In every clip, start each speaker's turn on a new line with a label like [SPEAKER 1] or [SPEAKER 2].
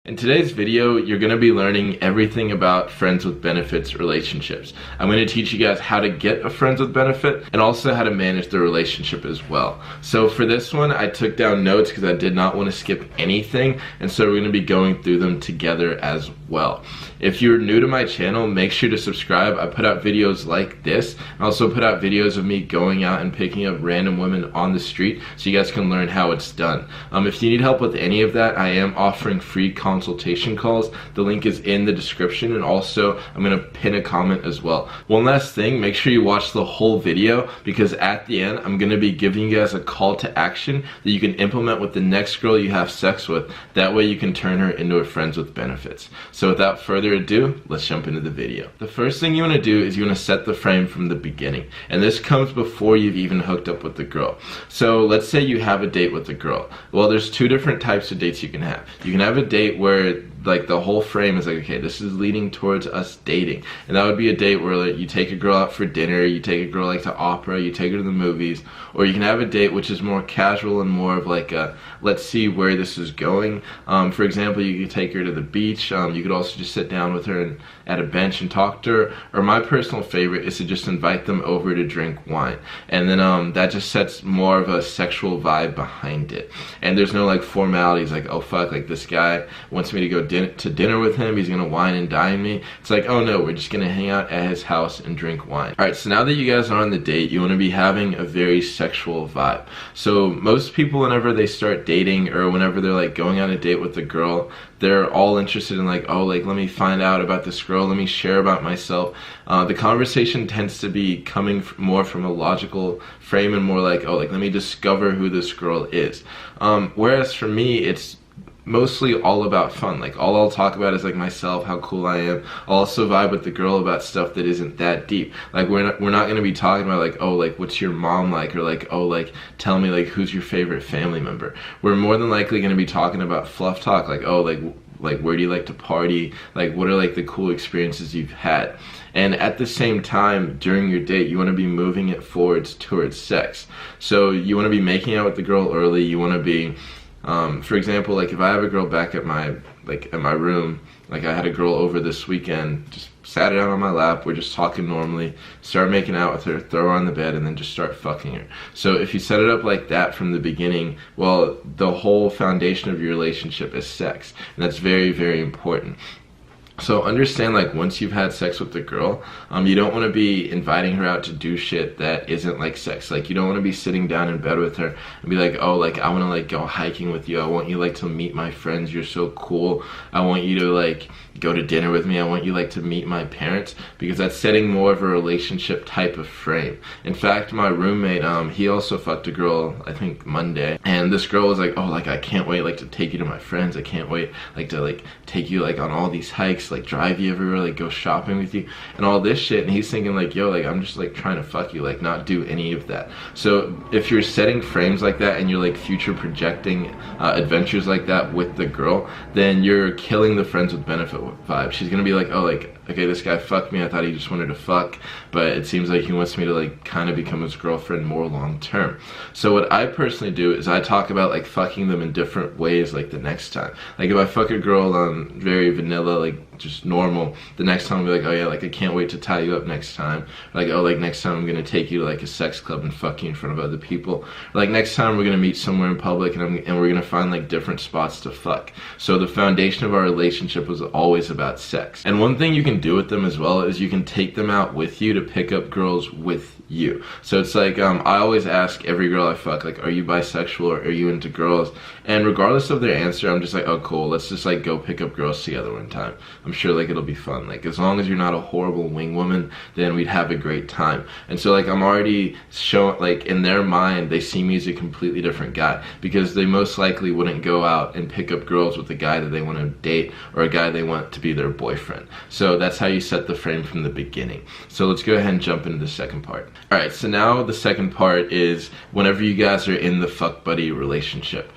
[SPEAKER 1] In today's video, you're going to be learning everything about friends with benefits relationships. I'm going to teach you guys how to get a friends with benefit and also how to manage the relationship as well. So for this one, I took down notes because I did not want to skip anything, and so we're going to be going through them together as well. If you're new to my channel, make sure to subscribe. I put out videos like this. I also put out videos of me going out and picking up random women on the street so you guys can learn how it's done. If you need help with any of that, I am offering free consultation calls. The link is in the description, and also I'm going to pin a comment as well. One last thing, make sure you watch the whole video because at the end I'm going to be giving you guys a call to action that you can implement with the next girl you have sex with. That way you can turn her into a friends with benefits. So without further ado, let's jump into the video. The first thing you want to do is you want to set the frame from the beginning, and this comes before you've even hooked up with the girl. So let's say you have a date with the girl. Well, there's two different types of dates you can have. You can have a date where like the whole frame is like, okay, this is leading towards us dating, and that would be a date where like, you take a girl out for dinner, you take a girl like to opera, you take her to the movies. Or you can have a date which is more casual and more of like a let's see where this is going. For example, you could take her to the beach. You could also just sit down with her at a bench and talk to her. Or my personal favorite is to just invite them over to drink wine, and then that just sets more of a sexual vibe behind it. And there's no like formalities like, oh fuck, like this guy wants me to go to dinner with him, he's gonna wine and dine me. It's like, oh no, we're just gonna hang out at his house and drink wine. Alright, so now that you guys are on the date, you want to be having a very sexual vibe. So most people, whenever they start dating or whenever they're like going on a date with a girl, they're all interested in like, oh, like let me find out about this girl, let me share about myself. The conversation tends to be coming more from a logical frame and more like, oh, like let me discover who this girl is. Whereas for me, it's mostly all about fun. Like all I'll talk about is like myself, how cool I am. I'll also vibe with the girl about stuff that isn't that deep. Like we're not going to be talking about like, oh, like what's your mom like, or like, oh, like tell me like who's your favorite family member. We're more than likely going to be talking about fluff talk, like, oh, like where do you like to party, like what are like the cool experiences you've had. And at the same time, during your date, you want to be moving it forwards towards sex. So you want to be making out with the girl early. You want to be for example, like if I have a girl back at my room, like I had a girl over this weekend, just sat her down on my lap, we're just talking normally, start making out with her, throw her on the bed, and then just start fucking her. So if you set it up like that from the beginning, well, the whole foundation of your relationship is sex, and that's very, very important. So understand, like once you've had sex with the girl, you don't want to be inviting her out to do shit that isn't like sex. Like you don't want to be sitting down in bed with her and be like, oh, like I want to like go hiking with you, I want you like to meet my friends, you're so cool, I want you to like go to dinner with me, I want you like to meet my parents, because that's setting more of a relationship type of frame. In fact, my roommate, he also fucked a girl, I think Monday, and this girl was like, oh, like I can't wait like to take you to my friends, I can't wait like to like take you like on all these hikes, like drive you everywhere, like go shopping with you and all this shit. And he's thinking like, yo, like I'm just like trying to fuck you, like not do any of that. So if you're setting frames like that and you're like future projecting adventures like that with the girl, then you're killing the friends with benefit vibe. She's gonna be like, oh, like okay, this guy fucked me, I thought he just wanted to fuck, but it seems like he wants me to like kind of become his girlfriend more long term. So what I personally do is I talk about like fucking them in different ways, like the next time. Like if I fuck a girl very vanilla, like just normal, the next time I'll be like, oh yeah, like I can't wait to tie you up next time. Like, oh, like next time I'm gonna take you to like a sex club and fuck you in front of other people. Or, like next time we're gonna meet somewhere in public and we're gonna find like different spots to fuck. So the foundation of our relationship was always about sex. And one thing you can do with them as well is you can take them out with you to pick up girls with you. So it's like I always ask every girl I fuck, like, are you bisexual or are you into girls? And regardless of their answer, I'm just like, oh cool, let's just like go pick up girls together one time. I'm sure like it'll be fun. Like as long as you're not a horrible wing woman, then we'd have a great time. And so like I'm already showing, like in their mind they see me as a completely different guy, because they most likely wouldn't go out and pick up girls with a guy that they want to date or a guy they want to be their boyfriend. So that's how you set the frame from the beginning. So let's go ahead and jump into the second part. Alright, so now the second part is whenever you guys are in the fuck buddy relationship.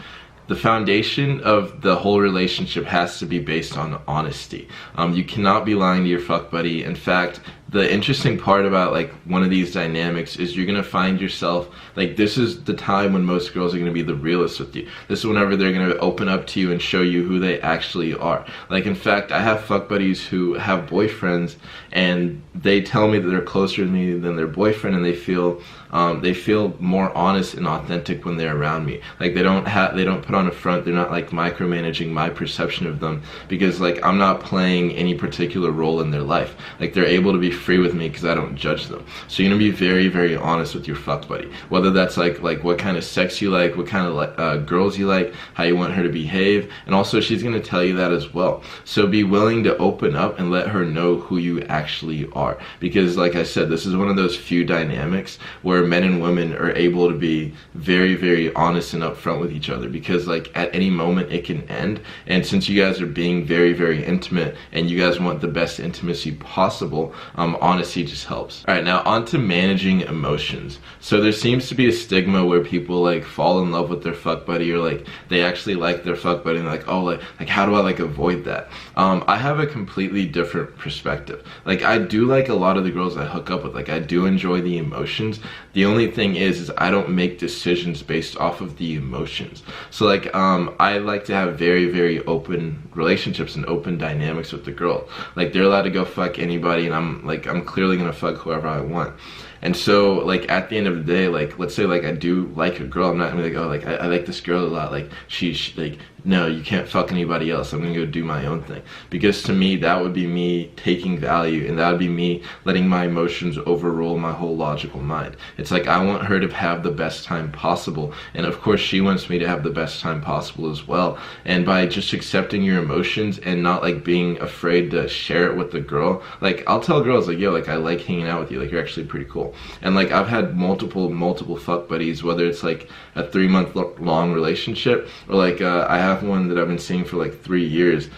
[SPEAKER 1] The foundation of the whole relationship has to be based on honesty. You cannot be lying to your fuck buddy. In fact, the interesting part about like one of these dynamics is you're gonna find yourself like, this is the time when most girls are gonna be the realest with you. This is whenever they're gonna open up to you and show you who they actually are. Like, in fact, I have fuck buddies who have boyfriends and they tell me that they're closer to me than their boyfriend, and they feel more honest and authentic when they're around me. Like, they don't put on a front. They're not like micromanaging my perception of them, because like I'm not playing any particular role in their life. Like, they're able to be free with me because I don't judge them. So you're gonna be very, very honest with your fuck buddy, whether that's like what kind of sex you like, what kind of girls you like, how you want her to behave, and also she's gonna tell you that as well. So be willing to open up and let her know who you actually are, because like I said, this is one of those few dynamics where men and women are able to be very, very honest and upfront with each other, because like at any moment it can end. And since you guys are being very, very intimate and you guys want the best intimacy possible, honesty just helps. All right, now on to managing emotions. So there seems to be a stigma where people like fall in love with their fuck buddy, or like they actually like their fuck buddy and they're like, oh, like how do I like avoid that? I have a completely different perspective. Like, I do like a lot of the girls I hook up with. Like, I do enjoy the emotions. The only thing is I don't make decisions based off of the emotions. So like I like to have very, very open relationships and open dynamics with the girl. Like, they're allowed to go fuck anybody, and I'm clearly gonna fuck whoever I want. And so like at the end of the day, like let's say like I do like a girl, I'm not gonna be like, oh, like I like this girl a lot, like she's like, no, you can't fuck anybody else, I'm gonna go do my own thing. Because to me, that would be me taking value, and that would be me letting my emotions overrule my whole logical mind. It's like, I want her to have the best time possible, and of course she wants me to have the best time possible as well. And by just accepting your emotions and not like being afraid to share it with the girl, like I'll tell girls like, yo, like I like hanging out with you, like you're actually pretty cool. And like I've had multiple fuck buddies, whether it's like a 3-month long relationship, or like I have one that I've been seeing for like 3 years.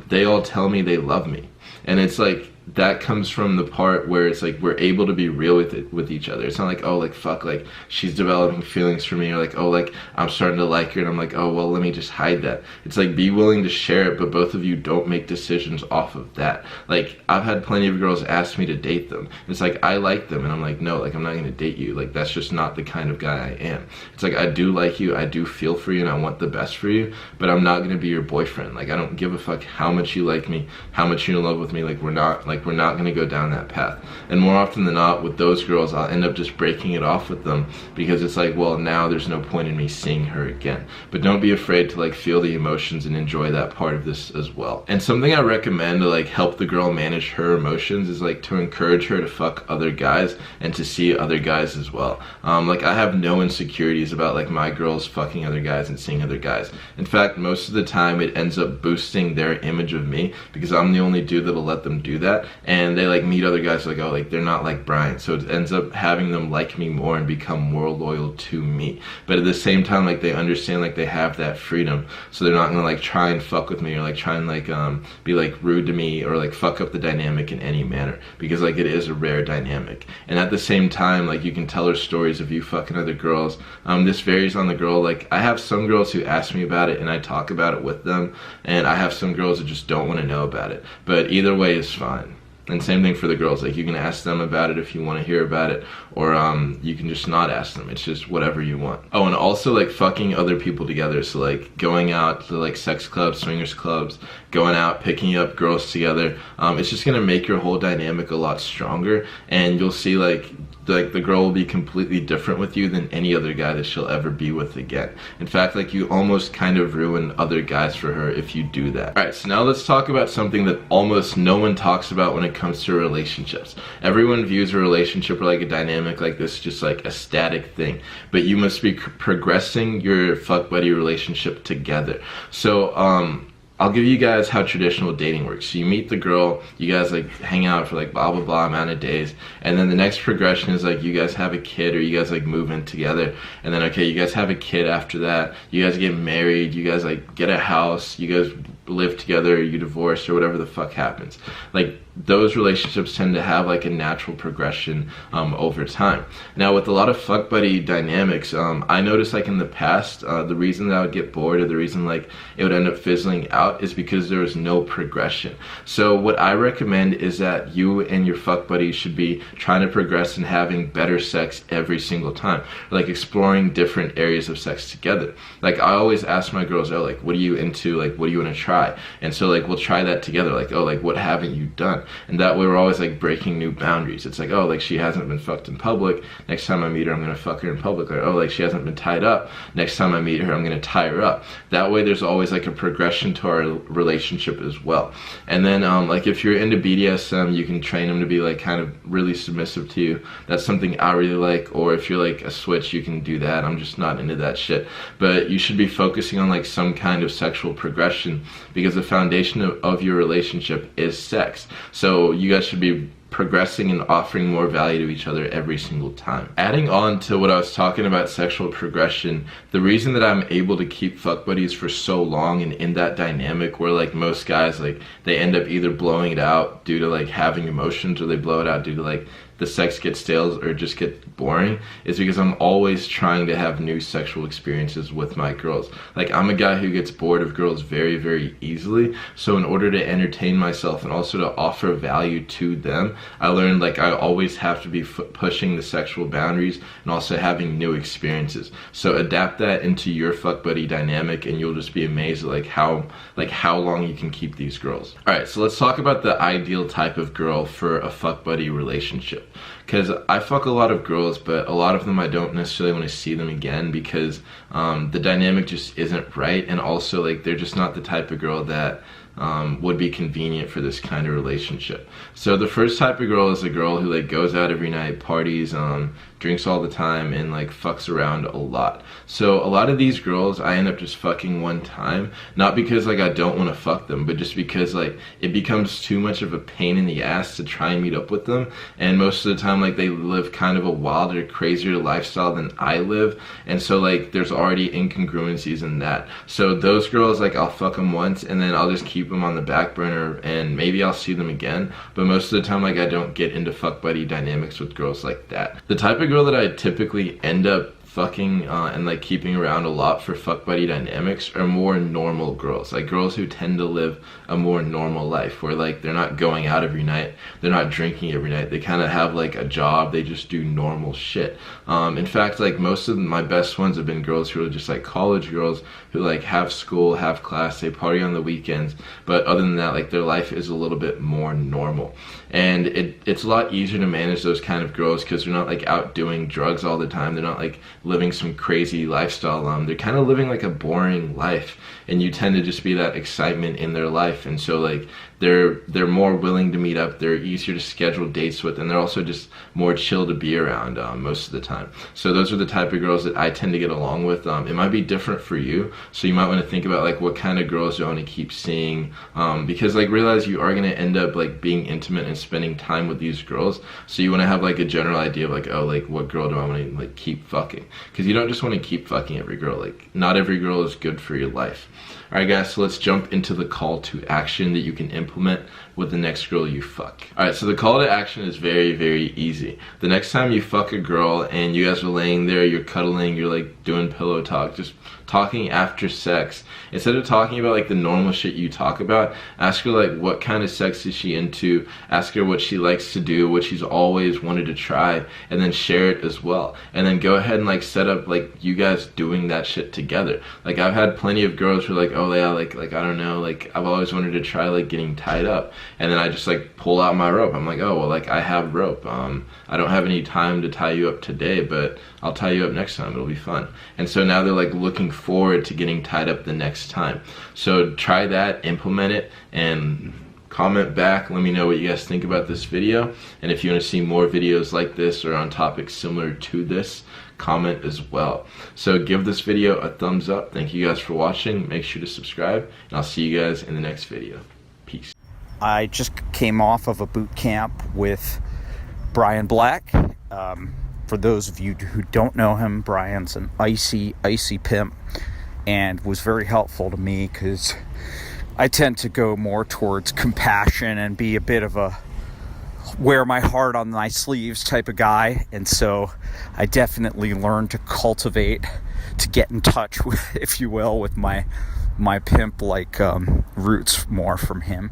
[SPEAKER 1] They all tell me they love me, and it's like, that comes from the part where it's like we're able to be real with each other. It's not like, oh, like fuck, like she's developing feelings for me, or like, oh, like I'm starting to like her and I'm like, oh, well, let me just hide that. It's like, be willing to share it, but both of you don't make decisions off of that. Like, I've had plenty of girls ask me to date them. It's like, I like them, and I'm like, no, like I'm not gonna date you. Like, that's just not the kind of guy I am. It's like, I do like you, I do feel for you, and I want the best for you, but I'm not gonna be your boyfriend. Like, I don't give a fuck how much you like me, how much you're in love with me. Like, we're not gonna go down that path. And more often than not, with those girls, I'll end up just breaking it off with them, because it's like, well, now there's no point in me seeing her again. But don't be afraid to like feel the emotions and enjoy that part of this as well. And something I recommend to like help the girl manage her emotions is like to encourage her to fuck other guys and to see other guys as well. Like, I have no insecurities about like my girls fucking other guys and seeing other guys. In fact, most of the time it ends up boosting their image of me, because I'm the only dude that'll let them do that. And they like meet other guys like, oh, like they're not like Brian, so it ends up having them like me more and become more loyal to me. But at the same time, like they understand like they have that freedom, so they're not gonna like try and fuck with me, or like try and like be like rude to me, or like fuck up the dynamic in any manner, because like it is a rare dynamic. And at the same time, like you can tell her stories of you fucking other girls. This varies on the girl. Like, I have some girls who ask me about it and I talk about it with them, and I have some girls that just don't want to know about it. But either way is fine. And same thing for the girls. Like, you can ask them about it if you want to hear about it, or you can just not ask them. It's just whatever you want. Oh, and also like fucking other people together. So like going out to like sex clubs, swingers clubs, going out, picking up girls together. It's just gonna make your whole dynamic a lot stronger, and you'll see like the girl will be completely different with you than any other guy that she'll ever be with again. In fact, like you almost kind of ruin other guys for her if you do that. Alright, so now let's talk about something that almost no one talks about when it comes to relationships. Everyone views a relationship or like a dynamic like this just like a static thing, but you must be progressing your fuck buddy relationship together. So I'll give you guys how traditional dating works. So you meet the girl, you guys like hang out for like blah blah blah amount of days, and then the next progression is like you guys have a kid, or you guys like move in together, and then okay, you guys have a kid after that, you guys get married, you guys like get a house, you guys live together, you divorce, or whatever the fuck happens. Like, those relationships tend to have like a natural progression over time. Now with a lot of fuck buddy dynamics, I noticed like in the past, the reason that I would get bored, or the reason like it would end up fizzling out, is because there was no progression. So what I recommend is that you and your fuck buddy should be trying to progress and having better sex every single time, like exploring different areas of sex together. Like I always ask my girls, oh, like what are you into, like what do you want to try? And so like we'll try that together, like, oh, like what haven't you done? And that way we're always like breaking new boundaries. It's like, oh, like she hasn't been fucked in public, next time I meet her I'm gonna fuck her in public. Or oh, like she hasn't been tied up, next time I meet her I'm gonna tie her up. That way there's always like a progression to our relationship as well. And then like if you're into BDSM, you can train them to be like kind of really submissive to you. That's something I really like. Or if you're like a switch, you can do that. I'm just not into that shit. But you should be focusing on like some kind of sexual progression, because the foundation of your relationship is sex. So you guys should be progressing and offering more value to each other every single time. Adding on to what I was talking about sexual progression, the reason that I'm able to keep fuck buddies for so long and in that dynamic where like most guys, like they end up either blowing it out due to like having emotions, or they blow it out due to like the sex gets stale or just get boring, is because I'm always trying to have new sexual experiences with my girls. Like I'm a guy who gets bored of girls very, very easily. So in order to entertain myself and also to offer value to them, I learned like I always have to be pushing the sexual boundaries and also having new experiences. So adapt that into your fuck buddy dynamic and you'll just be amazed at how long you can keep these girls. All right, so let's talk about the ideal type of girl for a fuck buddy relationship. Because I fuck a lot of girls, but a lot of them I don't necessarily want to see them again, because the dynamic just isn't right, and also like they're just not the type of girl that would be convenient for this kind of relationship. So the first type of girl is a girl who like goes out every night, parties, drinks all the time, and like fucks around a lot. So a lot of these girls I end up just fucking one time, not because like I don't want to fuck them, but just because like it becomes too much of a pain in the ass to try and meet up with them. And most of the time like they live kind of a wilder, crazier lifestyle than I live, and so like there's already incongruencies in that. So those girls, like I'll fuck them once and then I'll just keep them on the back burner, and maybe I'll see them again, but most of the time like I don't get into fuck buddy dynamics with girls like that. The type of girl that I typically end up fucking and like keeping around a lot for fuck buddy dynamics are more normal girls, like girls who tend to live a more normal life, where like they're not going out every night, they're not drinking every night, they kind of have like a job, they just do normal shit. In fact, like most of my best ones have been girls who are just like college girls who like have school, have class, they party on the weekends, but other than that like their life is a little bit more normal. And it's a lot easier to manage those kind of girls because they're not like out doing drugs all the time, they're not like living some crazy lifestyle. They're kind of living like a boring life, and you tend to just be that excitement in their life. And so like they're more willing to meet up, they're easier to schedule dates with, and they're also just more chill to be around most of the time. So those are the type of girls that I tend to get along with. It might be different for you, so you might want to think about like what kind of girls you want to keep seeing, because like realize you are going to end up like being intimate and spending time with these girls, so you want to have like a general idea of like, oh, like what girl do I want to like keep fucking, because you don't just want to keep fucking every girl. Like not every girl is good for your life. Alright guys, so let's jump into the call to action that you can implement with the next girl you fuck. Alright, so the call to action is very, very easy. The next time you fuck a girl and you guys are laying there, you're cuddling, you're like doing pillow talk, just talking after sex, instead of talking about like the normal shit you talk about, ask her like what kind of sex is she into, ask her what she likes to do, what she's always wanted to try, and then share it as well. And then go ahead and like set up like you guys doing that shit together. Like I've had plenty of girls who are like, oh yeah, like I don't know, like I've always wanted to try like getting tied up, and then I just like pull out my rope. I'm like, oh well, like I have rope, I don't have any time to tie you up today, but I'll tie you up next time, it'll be fun. And so now they're like looking forward to getting tied up the next time. So try that, implement it, and comment back, let me know what you guys think about this video. And if you want to see more videos like this or on topics similar to this, comment as well. So give this video a thumbs up. Thank you guys for watching. Make sure to subscribe, and I'll see you guys in the next video. Peace.
[SPEAKER 2] I just came off of a boot camp with Brian Black. For those of you who don't know him, Brian's an icy pimp and was very helpful to me because I tend to go more towards compassion and be a bit of a wear my heart on my sleeves type of guy, and so I definitely learned to cultivate, to get in touch with, if you will, with my pimp like roots more from him.